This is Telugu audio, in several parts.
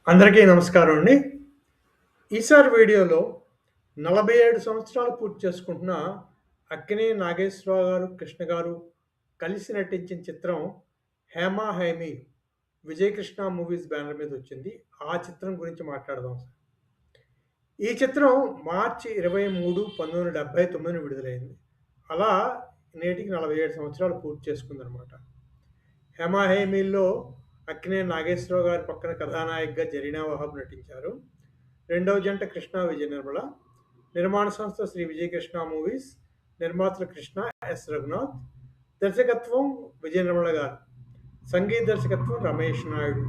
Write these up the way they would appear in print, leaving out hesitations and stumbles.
అందరికీ నమస్కారం అండి. ఈసారి వీడియోలో 47 సంవత్సరాలు పూర్తి చేసుకుంటున్న అక్కినేని నాగేశ్వరరావు గారు, కృష్ణ గారు కలిసి నటించిన చిత్రం 'హేమ హేమి' విజయ్ కృష్ణ మూవీస్ బ్యానర్ మీద వచ్చింది. ఆ చిత్రం గురించి మాట్లాడదాం. ఈ చిత్రం మార్చి 23, 1979 విడుదలైంది. అలా నేటికి 47 సంవత్సరాలు పూర్తి చేసుకుందనమాట. 'హేమ హేమి'లో అక్కినేని నాగేశ్వరరావు గారి పక్కన కథానాయికగా జరీనా వహాబ్ నటించారు. రెండవ జంట కృష్ణ విజయ నిర్మల. నిర్మాణ సంస్థ శ్రీ విజయ కృష్ణ మూవీస్. నిర్మాతలు కృష్ణ ఎస్ రఘునాథ్. దర్శకత్వం విజయ నిర్మల గారు. సంగీత దర్శకత్వం రమేష్ నాయుడు.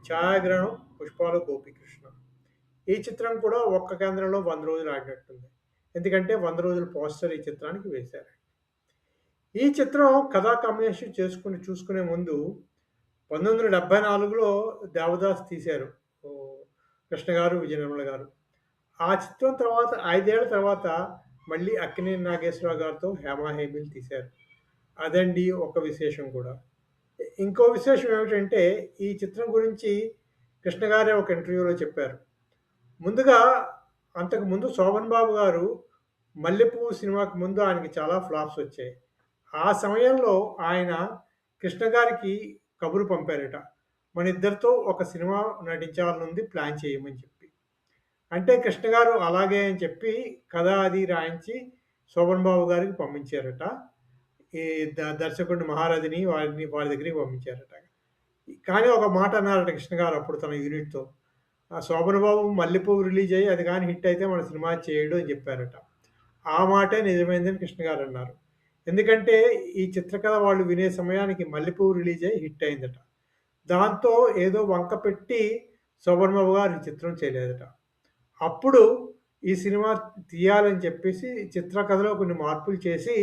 ఛాయాగ్రహణం పుష్పాల గోపీకృష్ణ. ఈ చిత్రం కూడా ఒక్క కేంద్రంలో 100 రోజులు ఆడినట్టుంది. ఎందుకంటే 100 రోజుల పోస్టర్ ఈ చిత్రానికి వేశారు. ఈ చిత్రం కథా కమర్షియల్ చూసుకునే ముందు 1974లో దేవదాస్ తీశారు. కృష్ణ గారు, విజయ నిర్మల గారు. ఆ చిత్రం తర్వాత 5 ఏళ్ల తర్వాత మళ్ళీ అక్కినేని నాగేశ్వరరావు గారితో 'హేమ హేమి'లు తీశారు. అదండి ఒక విశేషం కూడా. ఇంకో విశేషం ఏమిటంటే ఈ చిత్రం గురించి కృష్ణ గారే ఒక ఇంటర్వ్యూలో చెప్పారు. ముందుగా అంతకుముందు శోభన్ బాబు గారు 'మల్లెపువ్వు' సినిమాకి ముందు ఆయనకి చాలా ఫ్లాప్స్ వచ్చాయి. ఆ సమయంలో ఆయన కృష్ణ గారికి కబురు పంపారట. మనిద్దరితో ఒక సినిమా నటించాలనుంది ప్లాన్ చేయమని చెప్పి. అంటే కృష్ణ గారు అలాగే అని చెప్పి కథ అది రాయించి శోభన్ బాబు గారికి పంపించారట. ఈ దర్శకుడిని మహారథిని వారి దగ్గరికి పంపించారట. కానీ ఒక మాట అన్నారట కృష్ణ గారు అప్పుడు తన యూనిట్‌తో. శోభన్ బాబు 'మల్లెపువ్వు' రిలీజ్ అయ్యి అది గాని హిట్ అయితే మన సినిమా చేయడు అని చెప్పారట. ఆ మాటే నిజమైందని కృష్ణ గారు అన్నారు. ఎందుకంటే ఈ చిత్రకథ వాళ్ళు వినే సమయానికి 'మల్లెపువ్వు' రిలీజ్ అయ్యి హిట్ అయిందట. దాంతో ఏదో వంక పెట్టి శోభన్ బాబు గారు ఈ చిత్రం చేయలేదట. అప్పుడు ఈ సినిమా తీయాలని చెప్పేసి చిత్రకథలో కొన్ని మార్పులు చేసి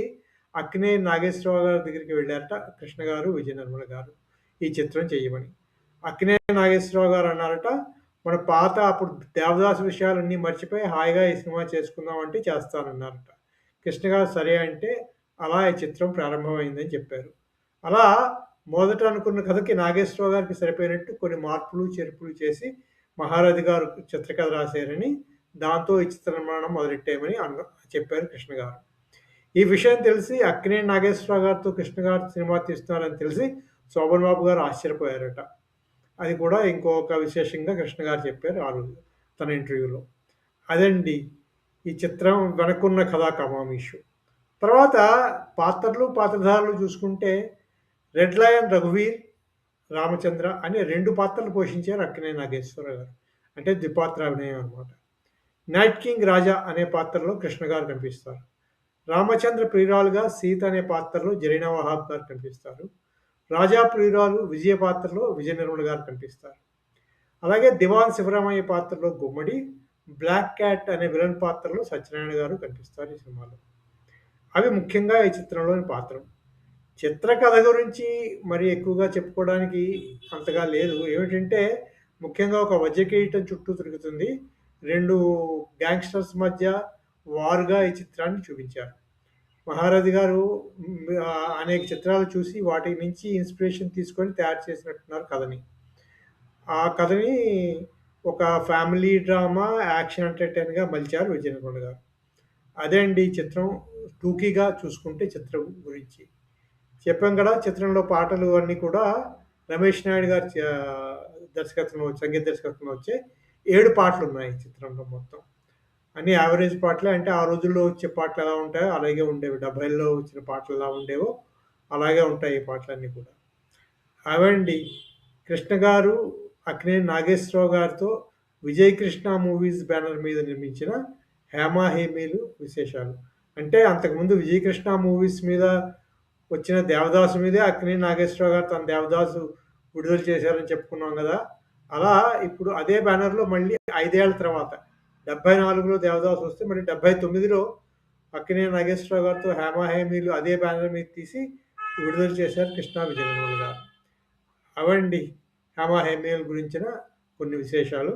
అక్కినేని నాగేశ్వరరావు గారి దగ్గరికి వెళ్లారట కృష్ణ గారు, విజయ నిర్మల గారు ఈ చిత్రం చేయమని. అక్కినేని నాగేశ్వరరావు గారు అన్నారట, మన పాత అప్పుడు దేవదాసు విషయాలన్నీ మర్చిపోయి హాయిగా ఈ సినిమా చేసుకుందాం అంటే చేస్తానన్నారట. కృష్ణ గారు సరే అంటే అలా ఈ చిత్రం ప్రారంభమైందని చెప్పారు. అలా మొదట అనుకున్న కథకి నాగేశ్వరరావు గారికి సరిపోయినట్టు కొన్ని మార్పులు, చేర్పులు చేసి మహారథి గారు చిత్రకథ రాశారని, దాంతో ఈ చిత్ర నిర్మాణం మొదలెట్టామని చెప్పారు కృష్ణ గారు. ఈ విషయం తెలిసి అక్కినేని నాగేశ్వరరావు గారితో కృష్ణ గారు సినిమా తీస్తున్నారని తెలిసి శోభన్ బాబు గారు ఆశ్చర్యపోయారట. అది కూడా ఇంకొక విశేషంగా కృష్ణ గారు చెప్పారు ఆ రోజు తన ఇంటర్వ్యూలో. అదండి ఈ చిత్రం వెనకున్న కథా కమామిషు. తర్వాత పాత్రలు, పాత్రధారులు చూసుకుంటే 'రెడ్ లయన్' రఘువీర్, రామచంద్ర అనే 2 పాత్రలు పోషించారు అక్కినేని నాగేశ్వరరావు గారు. అంటే ద్విపాత్ర అభినయం అనమాట. 'నైట్ కింగ్ రాజా' అనే పాత్రలో కృష్ణ గారు కనిపిస్తారు. రామచంద్ర ప్రియురాలుగా సీత అనే పాత్రలో జరీనా వహాబ్ గారు కనిపిస్తారు. రాజా ప్రియురాలు విజయ పాత్రలో విజయ నిర్మల గారు కనిపిస్తారు. అలాగే దివాన్ శివరామయ్య పాత్రలో గుమ్మడి, బ్లాక్ క్యాట్ అనే విలన్ పాత్రలో సత్యనారాయణ గారు కనిపిస్తారు ఈ సినిమాలో. అవి ముఖ్యంగా ఈ చిత్రంలోని పాత్రలు. చిత్రకథ గురించి మరి ఎక్కువగా చెప్పుకోవడానికి అంతగా లేదు. ఏమిటంటే ముఖ్యంగా ఒక వజ్రకిరీటం చుట్టూ తిరుగుతుంది. 2 గ్యాంగ్‌స్టర్స్ మధ్య వార్‌గా ఈ చిత్రాన్ని చూపించారు. మహారథి గారు అనేక చిత్రాలు చూసి వాటి నుంచి ఇన్‌స్పిరేషన్ తీసుకొని తయారు చేసినట్టున్నారు కథని. ఆ కథని ఒక family drama, action ఎంటర్‌టైనర్‌గా మలిచారు Vijaya Nirmala గారు. అదే అండి ఈ చిత్రం టూకీగా చూసుకుంటే చిత్రం గురించి. చెప్పాం కదా! చిత్రంలో పాటలు అన్నీ కూడా రమేష్ నాయుడు గారి దర్శకత్వంలో సంగీత దర్శకత్వంలో వచ్చే 7 పాటలున్నాయి ఈ చిత్రంలో మొత్తం. అన్నీ యావరేజ్ పాటలే. అంటే ఆ రోజుల్లో వచ్చే పాటలు ఎలా ఉంటాయో అలాగే ఉండేవి. 70ల్లో వచ్చిన పాటలు ఎలా ఉండేవో అలాగే ఉంటాయి ఈ పాటలన్నీ కూడా. అవండి కృష్ణ గారు, అక్కినేని నాగేశ్వరరావు గారితో విజయ్ కృష్ణ మూవీస్ బ్యానర్ మీద నిర్మించిన 'హేమ హేమీలు' విశేషాలు. అంటే అంతకుముందు విజయ్ కృష్ణ మూవీస్ మీద వచ్చిన 'దేవదాసు' మీదే అక్కినేని నాగేశ్వరరావు గారు తన 'దేవదాసు' విడుదల చేశారని చెప్పుకున్నాం గదా! అలా ఇప్పుడు అదే బ్యానర్‌లో మళ్ళీ 5 ఏళ్ల తర్వాత 74లో 'దేవదాసు' వస్తే మళ్ళీ 79లో అక్కినేని నాగేశ్వరరావు గారితో 'హేమ హేమీలు' అదే బ్యానర్ మీద తీసి విడుదల చేశారు కృష్ణ విజయ నిర్మల గారు. అవండి 'హేమ హేమీల' గురించిన కొన్ని విశేషాలు.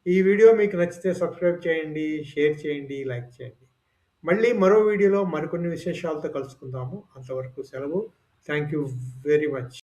ఈ వీడియో మీకు నచ్చితే సబ్స్క్రైబ్ చేయండి, షేర్ చేయండి, లైక్ చేయండి. మళ్ళీ మరో వీడియోలో మరికొన్ని విశేషాలతో కలుసుకుందాము. అంతవరకు సెలవు. Thank you very much.